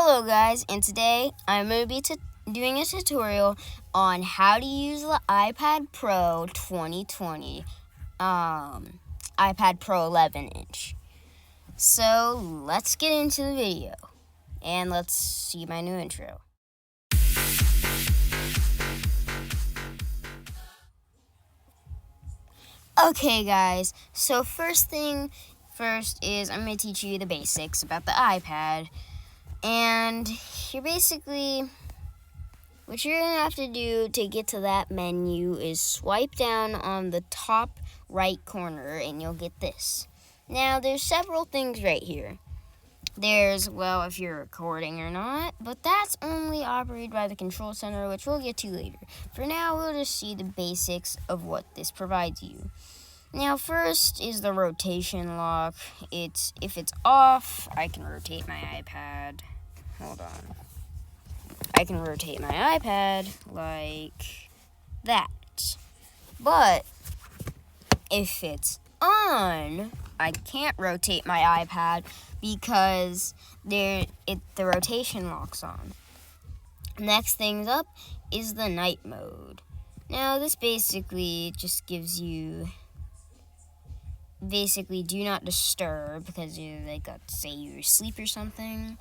Hello guys, and today I'm going to be doing a tutorial on how to use the iPad Pro 2020, iPad Pro 11-inch. So let's get into the video, and let's see my new intro. Okay guys, so first is I'm going to teach you the basics about the iPad. And what you're going to have to do to get to that menu is swipe down on the top right corner and you'll get this. Now, there's several things right here. There's, if you're recording or not, but that's only operated by the control center, which we'll get to later. For now, we'll just see the basics of what this provides you. Now, first is the rotation lock. If it's off, I can rotate my iPad. Hold on. I can rotate my iPad like that. But if it's on, I can't rotate my iPad because the rotation lock's on. Next things up is the night mode. Now, this basically just gives you do not disturb, because say you're asleep or something.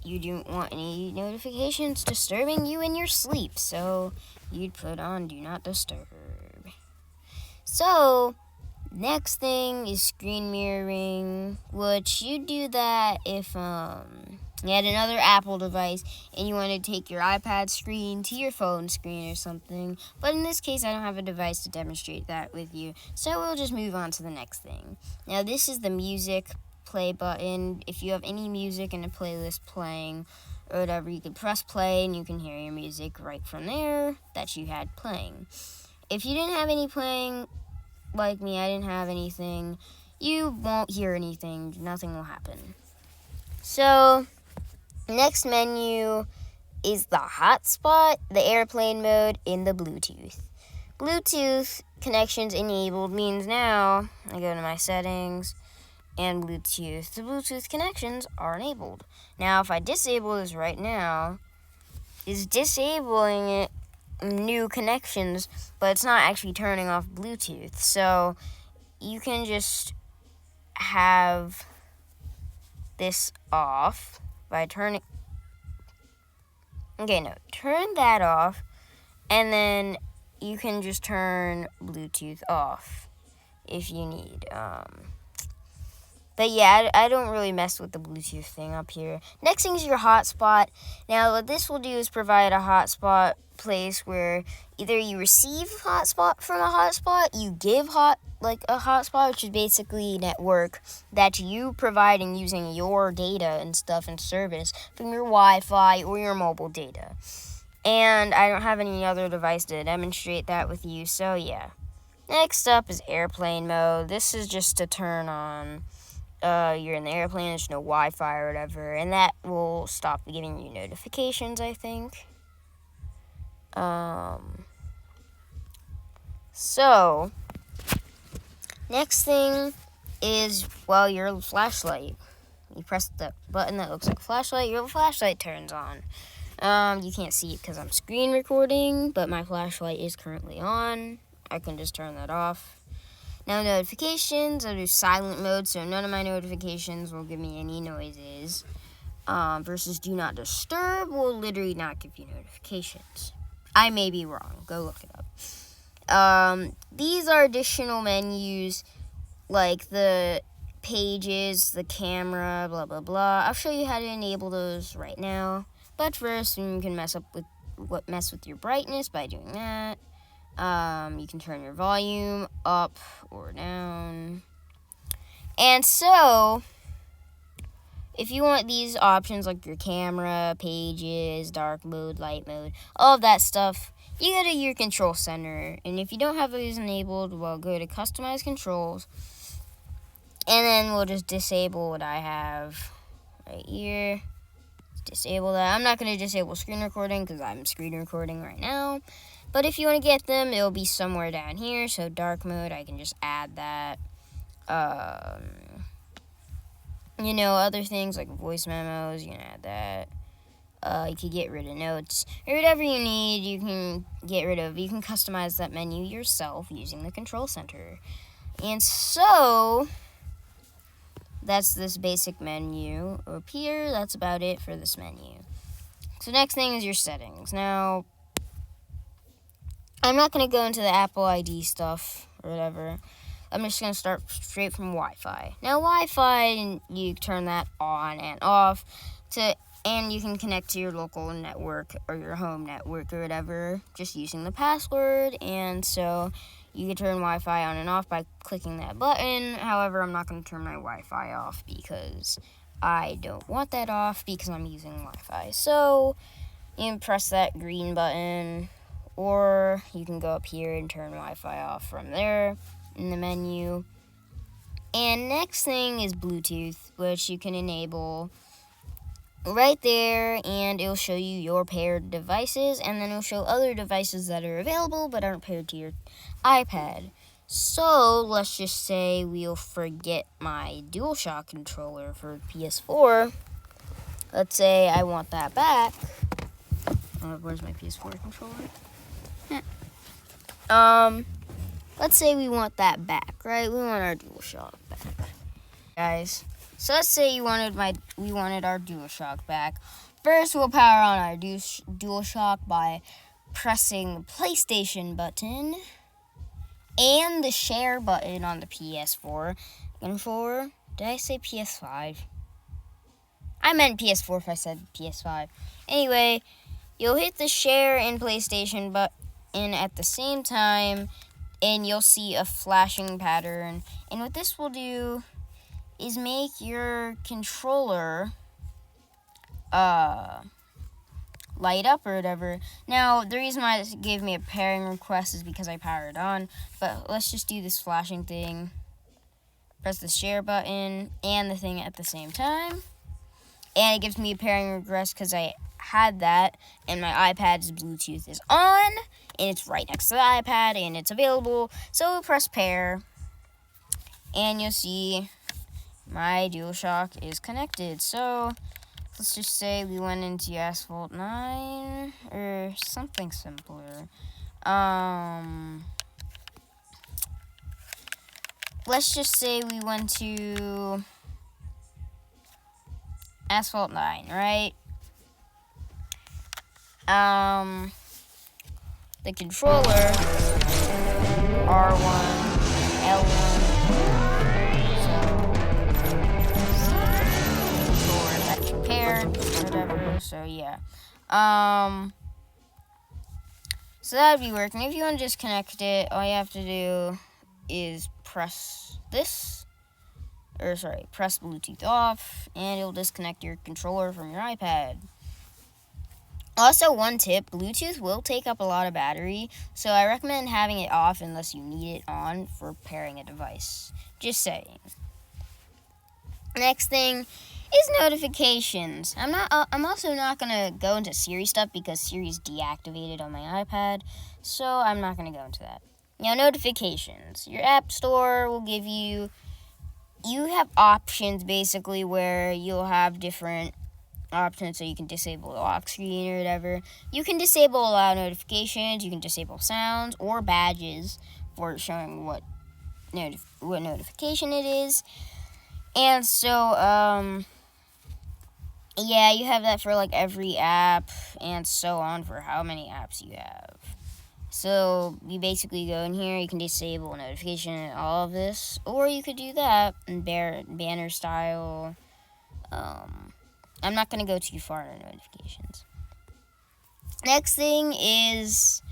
You don't want any notifications disturbing you in your sleep, so you'd put on do not disturb. So, next thing is screen mirroring, which you do that if you had another Apple device and you want to take your iPad screen to your phone screen or something. But in this case, I don't have a device to demonstrate that with you, so we'll just move on to the next thing. Now, this is the music play button. If you have any music in a playlist playing or whatever, you can press play and you can hear your music right from there that you had playing. If you didn't have any playing, like me, I didn't have anything, you won't hear anything. Nothing will happen. So, next menu is the Hotspot, the airplane mode, in the Bluetooth. Bluetooth connections enabled means now I go to my settings and Bluetooth. The Bluetooth connections are enabled. Now, if I disable this right now, it's disabling it new connections, but it's not actually turning off Bluetooth. So you can just have this off by turn that off, and then you can just turn Bluetooth off if you need. But yeah, I don't really mess with the Bluetooth thing up here. Next thing is your hotspot. Now, what this will do is provide a hotspot place where either you receive hotspot from a hotspot, you give a hotspot, which is basically network that you provide and using your data and stuff and service from your Wi-Fi or your mobile data. And I don't have any other device to demonstrate that with you, so yeah. Next up is airplane mode. This is just to turn on. You're in the airplane, there's no Wi-Fi or whatever, and that will stop giving you notifications, I think. So, next thing is, your flashlight. You press the button that looks like a flashlight, your flashlight turns on. You can't see it because I'm screen recording, but my flashlight is currently on. I can just turn that off. Now, notifications, I'll do silent mode, so none of my notifications will give me any noises. Versus do not disturb will literally not give you notifications. I may be wrong. Go look it up. These are additional menus, like the pages, the camera, blah, blah, blah. I'll show you how to enable those right now. But first, you can mess with your brightness by doing that. You can turn your volume up or down. And so, if you want these options like your camera, pages, dark mode, light mode, all of that stuff, you go to your control center. And if you don't have these enabled, go to customize controls. And then we'll just disable what I have right here. Disable that. I'm not going to disable screen recording because I'm screen recording right now. But if you want to get them, it'll be somewhere down here. So dark mode, I can just add that. Other things like voice memos, you can add that. You can get rid of notes or whatever you need. You can get rid of. You can customize that menu yourself using the control center. And so that's this basic menu up here. That's about it for this menu. So next thing is your settings. Now, I'm not going to go into the Apple ID stuff or whatever. I'm just going to start straight from Wi-Fi. Now, Wi-Fi, you turn that on and off, and you can connect to your local network or your home network or whatever just using the password. And so you can turn Wi-Fi on and off by clicking that button. However, I'm not going to turn my Wi-Fi off because I don't want that off because I'm using Wi-Fi. So you can press that green button, or you can go up here and turn Wi-Fi off from there in the menu. And next thing is Bluetooth, which you can enable right there, and it'll show you your paired devices, and then it'll show other devices that are available but aren't paired to your iPad. So let's just say we'll forget my DualShock controller for PS4. Let's say I want that back. Where's my PS4 controller? Let's say we want that back, right? We want our DualShock back, guys. So let's say we wanted our DualShock back. First, we'll power on our DualShock by pressing the PlayStation button and the share button on the PS4 controller. Did I say PS5? I meant PS4 if I said PS5. Anyway, you'll hit the share and PlayStation button at the same time, and you'll see a flashing pattern. And what this will do is make your controller light up or whatever. Now, the reason why it gave me a pairing request is because I powered on, but let's just do this flashing thing. Press the share button and the thing at the same time. And it gives me a pairing request because I had that, and my iPad's Bluetooth is on, and it's right next to the iPad, and it's available. So we'll press pair, and you'll see my DualShock is connected. So let's just say we went into Asphalt 9 or something simpler. Let's just say we went to Asphalt 9, right? The controller R1, L1. Whatever, so yeah. So that would be working. If you want to disconnect it, all you have to do is press press Bluetooth off, and it'll disconnect your controller from your iPad. Also, one tip, Bluetooth will take up a lot of battery, so I recommend having it off unless you need it on for pairing a device. Just saying. Next thing is notifications. I'm also not gonna go into Siri stuff because Siri's deactivated on my iPad, so I'm not gonna go into that. Now, notifications. Your app store will give you have options basically where you'll have different options, so you can disable the lock screen or whatever. You can disable allow notifications. You can disable sounds or badges for showing what notification it is. And so, yeah, you have that for like every app and so on for how many apps you have. So you basically go in here, you can disable notification and all of this, or you could do that in banner style. I'm not going to go too far into notifications. Next thing is,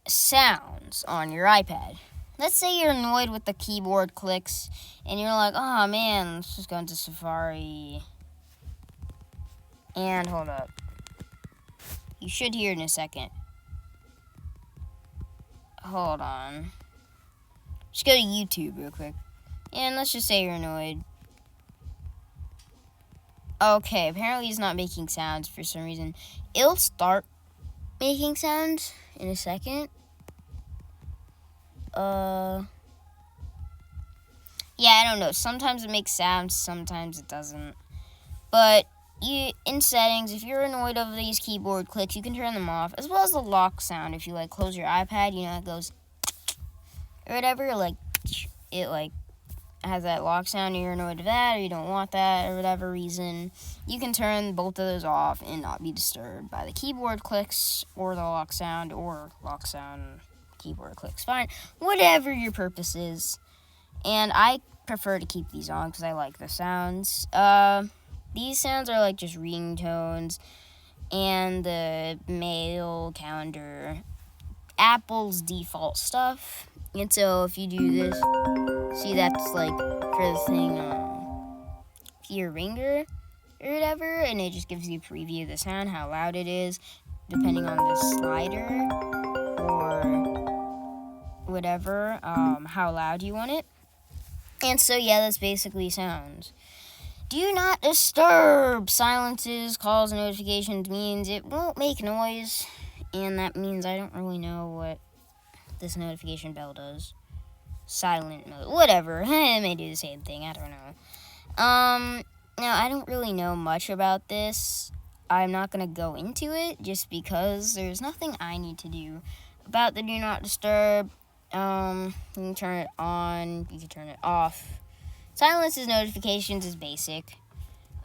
sounds on your iPad. Let's say you're annoyed with the keyboard clicks, and you're like, oh man, let's just go into Safari. And hold up. You should hear it in a second. Hold on. Just go to YouTube real quick. And let's just say you're annoyed. Okay, apparently it's not making sounds for some reason. It'll start making sounds in a second. Yeah, I don't know. Sometimes it makes sounds, sometimes it doesn't. But in settings, if you're annoyed of these keyboard clicks, you can turn them off, as well as the lock sound. If you like close your iPad, you know it goes or whatever, like it like has that lock sound, and you're annoyed of that, or you don't want that, or whatever reason, you can turn both of those off and not be disturbed by the keyboard clicks or the lock sound, keyboard clicks. Fine, whatever your purpose is. And I prefer to keep these on because I like the sounds. These sounds are like just ringtones and the mail calendar, Apple's default stuff. And so if you do this, see that's like for the thing, your ringer or whatever, and it just gives you a preview of the sound, how loud it is, depending on the slider or whatever, how loud you want it. And so yeah, that's basically sounds. Do not disturb. Silences, calls, and notifications means it won't make noise, and that means I don't really know what this notification bell does. Silent mode, whatever. It may do the same thing. I don't know. Now I don't really know much about this. I'm not gonna go into it just because there's nothing I need to do about the do not disturb. You can turn it on. You can turn it off. Silences notifications is basic.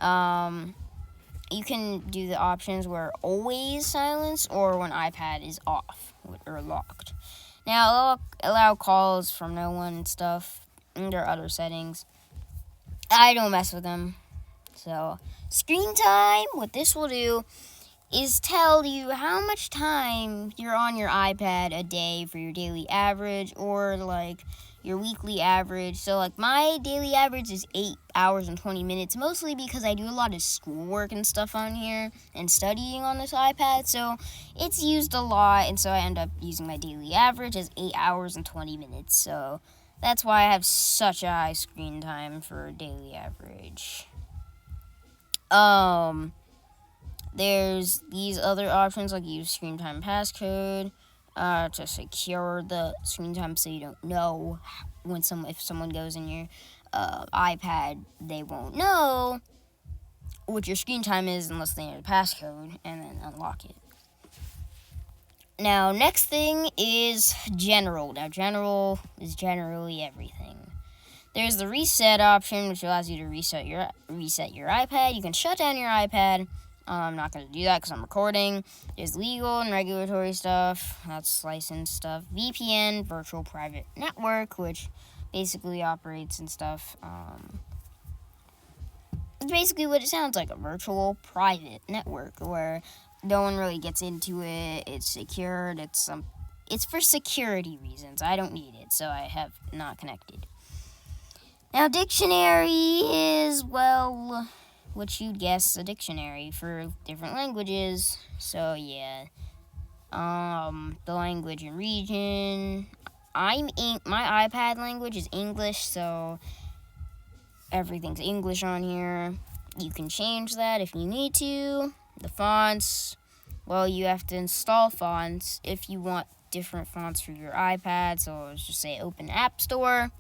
You can do the options where always silence or when iPad is off or locked. Now, allow calls from no one and stuff. And there are other settings. I don't mess with them. So, screen time, what this will do is tell you how much time you're on your iPad a day for your daily average or like your weekly average. So like my daily average is 8 hours and 20 minutes, mostly because I do a lot of schoolwork and stuff on here and studying on this iPad. So it's used a lot, and so I end up using my daily average as 8 hours and 20 minutes. So that's why I have such a high screen time for daily average. There's these other options like use screen time passcode to secure the screen time so you don't know when if someone goes in your iPad, they won't know what your screen time is unless they know the passcode, and then unlock it. Now, next thing is general. Now, general is generally everything. There's the reset option, which allows you to reset your iPad. You can shut down your iPad. I'm not going to do that because I'm recording. There's legal and regulatory stuff. That's licensed stuff. VPN, virtual private network, which basically operates and stuff. It's basically what it sounds like, a virtual private network where no one really gets into it. It's secured. It's for security reasons. I don't need it, so I have not connected. Now, dictionary is, well, what you'd guess, a dictionary for different languages. So yeah, the language and region. My iPad language is English, so everything's English on here. You can change that if you need to. The fonts, well, you have to install fonts if you want different fonts for your iPad. So let's just say open App Store,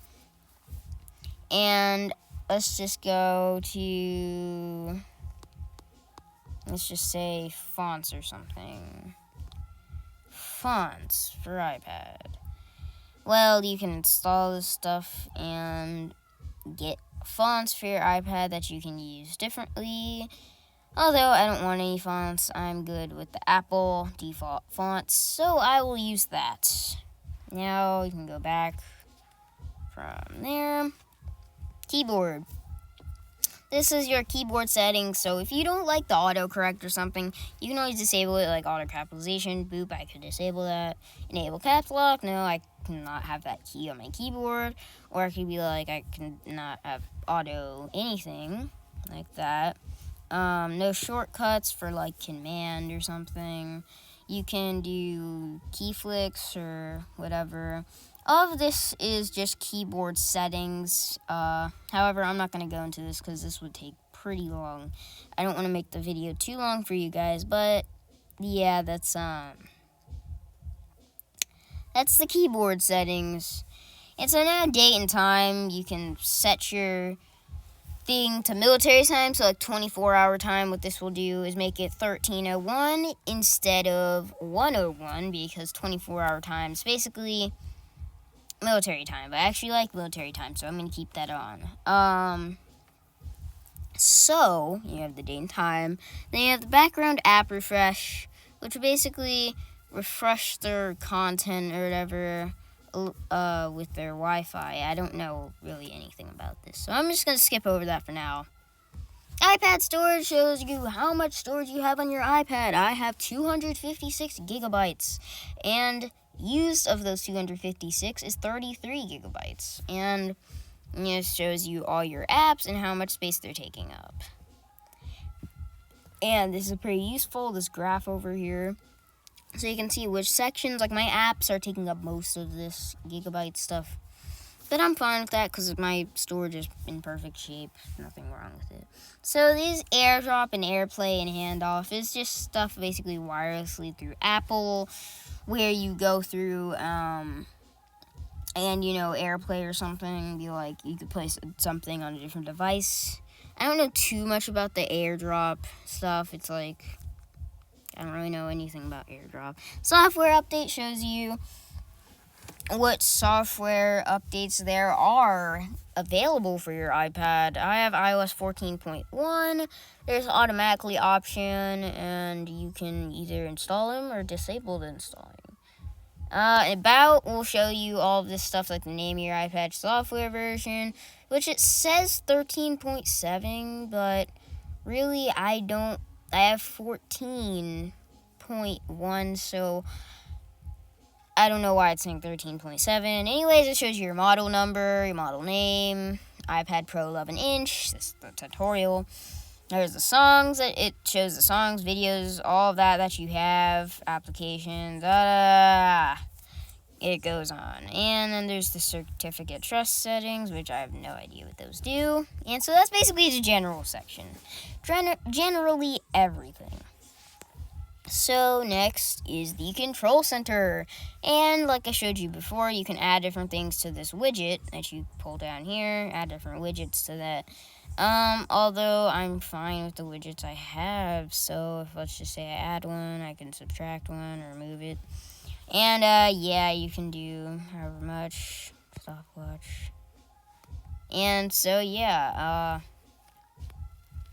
and let's just go to, let's just say fonts or something. Fonts for iPad. Well, you can install this stuff and get fonts for your iPad that you can use differently. Although I don't want any fonts, I'm good with the Apple default fonts, so I will use that. Now you can go back from there. Keyboard. This is your keyboard settings, so if you don't like the autocorrect or something, you can always disable it, like auto capitalization. Boop, I could disable that. Enable caps lock. No, I cannot have that key on my keyboard. Or I could be like, I cannot have auto anything like that. No shortcuts for like command or something. You can do key flicks or whatever. All of this is just keyboard settings. However, I'm not going to go into this because this would take pretty long. I don't want to make the video too long for you guys, but yeah, that's the keyboard settings. And so now date and time, you can set your thing to military time, so like 24-hour time. What this will do is make it 1301 instead of 101, because 24-hour time is basically military time. But I actually like military time, so I'm going to keep that on. So you have the date and time. Then you have the background app refresh, which will basically refresh their content or whatever with their Wi-Fi. I don't know really anything about this, so I'm just going to skip over that for now. iPad storage shows you how much storage you have on your iPad. I have 256 gigabytes, and used of those 256 is 33 gigabytes. And it shows you all your apps and how much space they're taking up. And this is pretty useful, this graph over here. So you can see which sections, like my apps are taking up most of this gigabyte stuff. But I'm fine with that because my storage is in perfect shape. Nothing wrong with it. So these AirDrop and AirPlay and handoff is just stuff basically wirelessly through Apple, where you go through and AirPlay or something, be like you could place something on a different device. I don't know too much about the AirDrop stuff. It's like I don't really know anything about AirDrop. Software update shows you what software updates there are available for your iPad. I have iOS 14.1. There's automatically option, and you can either install them or disable the installing. About will show you all of this stuff, like the name of your iPad software version, which it says 13.7, but really I have 14.1, so I don't know why it's saying 13.7. Anyways, it shows you your model number, your model name, iPad Pro 11-inch, this is the tutorial. There's the songs, it shows the songs, videos, all of that you have, applications, it goes on. And then there's the certificate trust settings, which I have no idea what those do. And so that's basically the general section. Generally everything. So next is the control center. And like I showed you before, you can add different things to this widget that you pull down here, add different widgets to that. Although I'm fine with the widgets I have, so if let's just say I add one, I can subtract one or remove it. And you can do however much, stopwatch. And so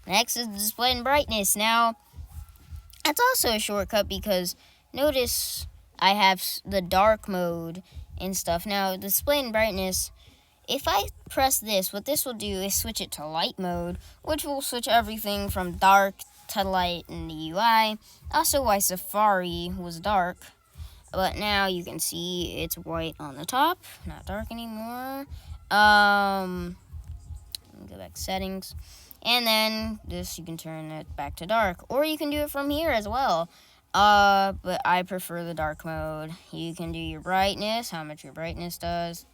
next is display and brightness. Now, that's also a shortcut because notice I have the dark mode and stuff. Now, display and brightness, if I press this, what this will do is switch it to light mode, which will switch everything from dark to light in the UI. Also, why Safari was dark, but now you can see it's white on the top, not dark anymore. Let me go back to settings. And then this, you can turn it back to dark. Or you can do it from here as well. But I prefer the dark mode. You can do your brightness, how much your brightness does.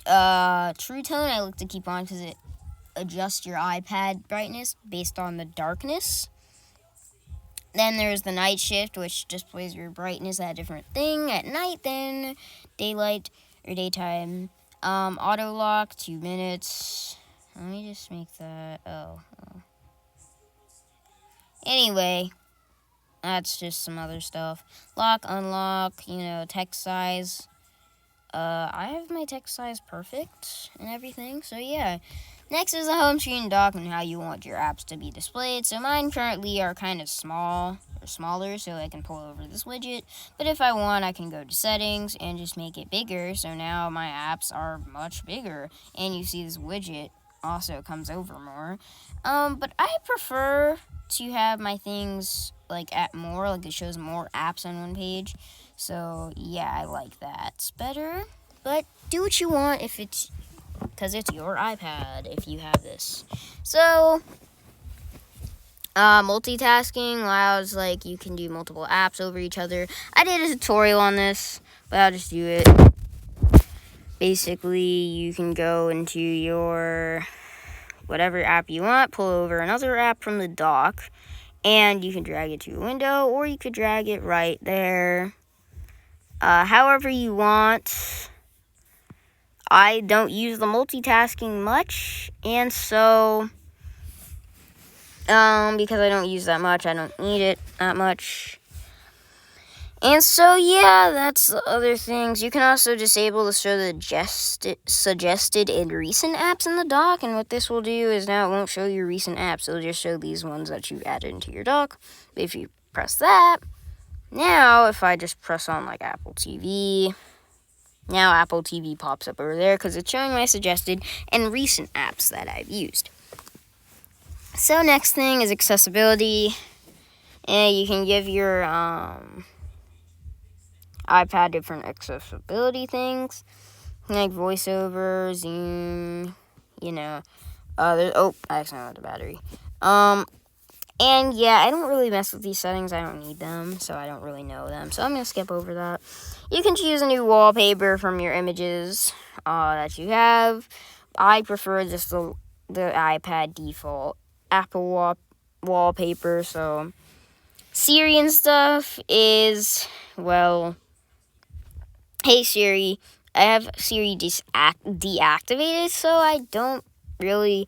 True tone, I like to keep on because it adjusts your iPad brightness based on the darkness. Then there's the night shift, which displays your brightness at a different thing at night than daylight or daytime. Auto lock, 2 minutes. Let me just make that. Anyway, that's just some other stuff. Lock, unlock, text size. I have my text size perfect and everything, so yeah. Next is the home screen dock and how you want your apps to be displayed. So mine currently are kind of small or smaller, so I can pull over this widget. But if I want, I can go to settings and just make it bigger. So now my apps are much bigger, and you see this widget also comes over more. But I prefer to have my things at more, it shows more apps on one page. So yeah, I like that. It's better, but do what you want because it's your iPad if you have this. So multitasking allows you can do multiple apps over each other. I did a tutorial on this, but I'll just do it. Basically, you can go into your whatever app you want, pull over another app from the dock, and you can drag it to a window, or you could drag it right there. However you want. I don't use the multitasking much, and so because I don't use that much, I don't need it that much. And so, yeah, that's the other things. You can also disable the show the suggested and recent apps in the dock. And what this will do is now it won't show your recent apps. It'll just show these ones that you added into your dock. But if you press that, now if I just press on like Apple TV, now Apple TV pops up over there because it's showing my suggested and recent apps that I've used. So next thing is accessibility. And you can give your iPad different accessibility things, like voiceover, Zoom, I accidentally had the battery. And yeah, I don't really mess with these settings. I don't need them, so I don't really know them. So I'm going to skip over that. You can choose a new wallpaper from your images that you have. I prefer just the iPad default Apple wallpaper, so Siri and stuff is, well, hey Siri. I have Siri deactivated, so I don't really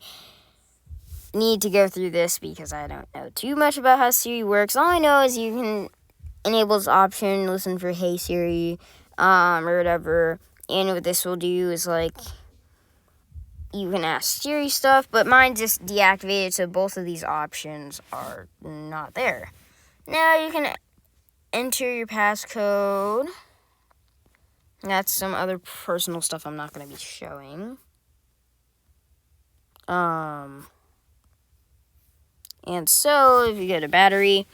need to go through this because I don't know too much about how Siri works. All I know is you can enable this option, listen for hey Siri, or whatever. And what this will do is like you can ask Siri stuff, but mine just deactivated, so both of these options are not there. Now you can enter your passcode. That's some other personal stuff I'm not going to be showing. And so, if you go to battery,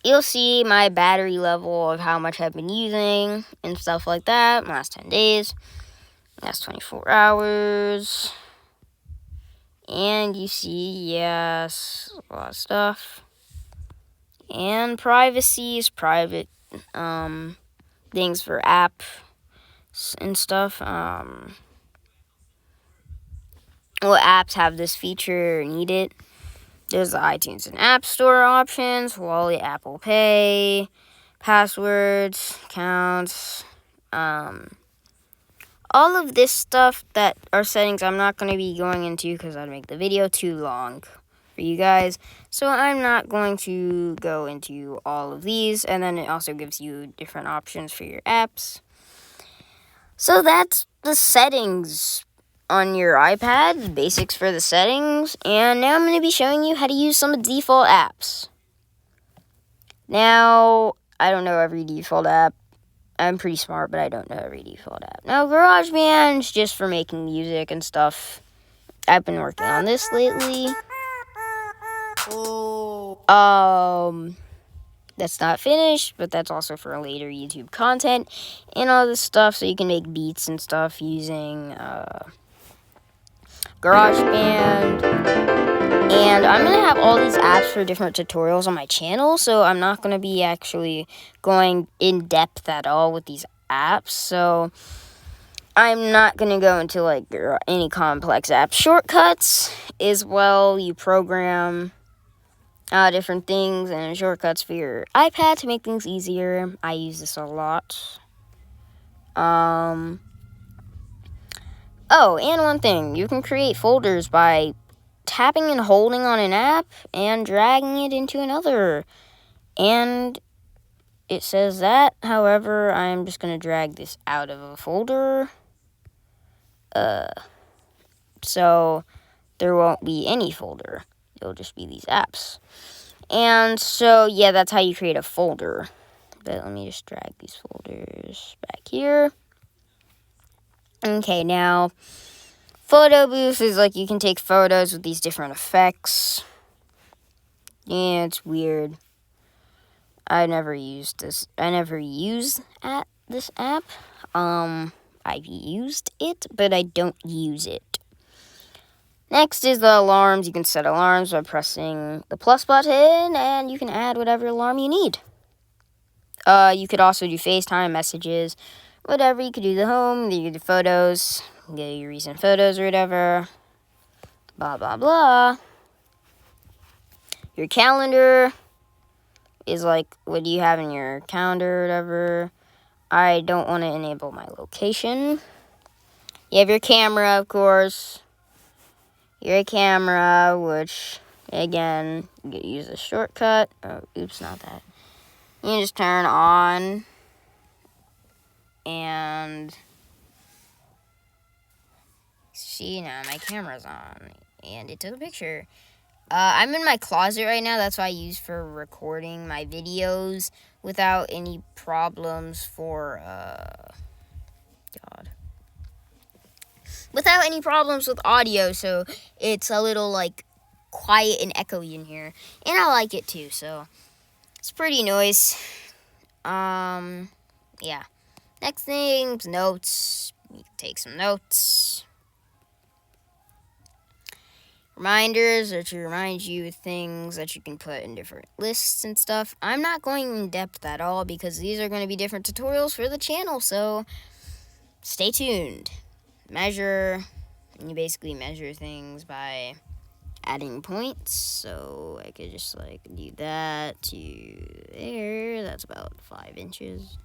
you'll see my battery level of how much I've been using and stuff like that. Last 10 days. Last 24 hours. And you see, yes, a lot of stuff. And privacy is private. Things for apps and stuff. What apps have this feature or need it? There's the iTunes and App Store options, Wallet, Apple Pay, passwords, accounts, all of this stuff that are settings I'm not going to be going into because I'd make the video too long for you guys. So I'm not going to go into all of these, and then it also gives you different options for your apps. So that's the settings on your iPad, the basics for the settings, and now I'm going to be showing you how to use some of the default apps. Now, I don't know every default app. I'm pretty smart, but I don't know every default app. Now, GarageBand's just for making music and stuff. I've been working on this lately. That's not finished, but that's also for later YouTube content and all this stuff, so you can make beats and stuff using GarageBand. And I'm going to have all these apps for different tutorials on my channel, so I'm not going to be actually going in depth at all with these apps. So I'm not going to go into like any complex app shortcuts as well. You program different things and shortcuts for your iPad to make things easier. I use this a lot. Oh, and one thing, you can create folders by tapping and holding on an app and dragging it into another. And it says that, however, I'm just going to drag this out of a folder. So there won't be any folder. It'll just be these apps. And so, yeah, that's how you create a folder. But let me just drag these folders back here. Okay, now, photo booth is like you can take photos with these different effects. Yeah, it's weird. I never used this. I never use this app. I've used it, but I don't use it. Next is the alarms. You can set alarms by pressing the plus button, and you can add whatever alarm you need. You could also do FaceTime, messages, whatever. You could do the home, you could do photos, get your recent photos or whatever. Blah, blah, blah. Your calendar is like, what do you have in your calendar or whatever. I don't want to enable my location. You have your camera, of course. Your camera, which, again, you can use a shortcut. Oh, oops, not that. You can just turn on. And see, now my camera's on. And it took a picture. I'm in my closet right now. That's what I use for recording my videos without any problems for, without any problems with audio. So it's a little, like, quiet and echoey in here. And I like it, too. So it's pretty nice. Yeah. Next thing, notes. You can take some notes. Reminders are to remind you of things that you can put in different lists and stuff. I'm not going in depth at all because these are going to be different tutorials for the channel, so stay tuned. Measure. You basically measure things by adding points. So I could just like do that to there. That's about 5 inches.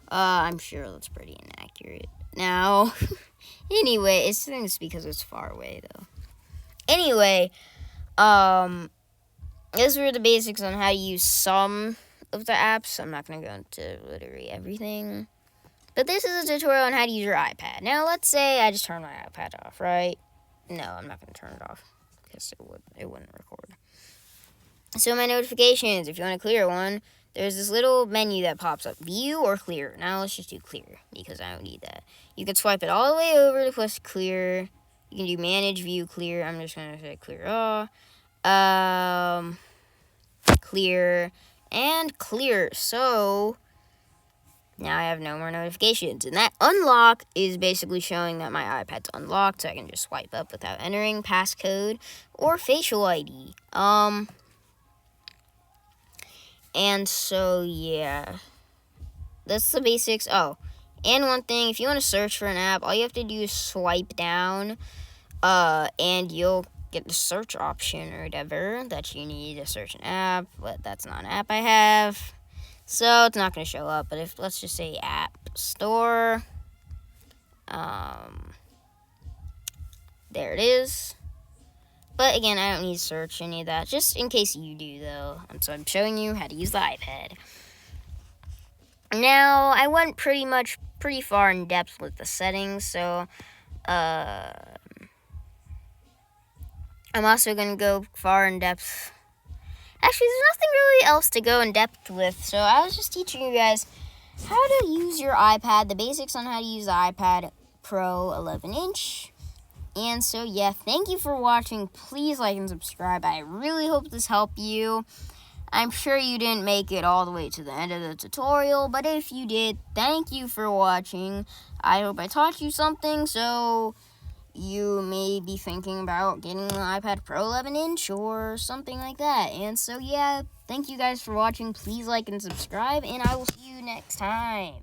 I'm sure that's pretty inaccurate. Now, anyway, it's because it's far away though. Anyway, those were the basics on how to use some of the apps. I'm not going to go into literally everything. But this is a tutorial on how to use your iPad. Now, let's say I just turn my iPad off, right? No, I'm not going to turn it off because it wouldn't record. So my notifications, if you want to clear one, there's this little menu that pops up. View or clear. Now, let's just do clear because I don't need that. You can swipe it all the way over to push clear. You can do manage, view, clear. I'm just going to say clear all. Clear, and clear. So, now I have no more notifications. And that unlock is basically showing that my iPad's unlocked, so I can just swipe up without entering passcode or facial ID. And so, yeah. That's the basics. Oh, and one thing, if you want to search for an app, all you have to do is swipe down. And you'll get the search option or whatever that you need to search an app, but that's not an app I have, so it's not going to show up. But if, let's just say App Store, there it is. But again, I don't need to search any of that, just in case you do though. And so I'm showing you how to use the iPad. Now, I went pretty far in depth with the settings, so, I'm also going to go far in depth. Actually, there's nothing really else to go in depth with. So I was just teaching you guys how to use your iPad, the basics on how to use the iPad Pro 11-inch. And so, yeah, thank you for watching. Please like and subscribe. I really hope this helped you. I'm sure you didn't make it all the way to the end of the tutorial, but if you did, thank you for watching. I hope I taught you something, so you may be thinking about getting an iPad Pro 11-inch or something like that. And so, yeah, thank you guys for watching. Please like and subscribe, and I will see you next time.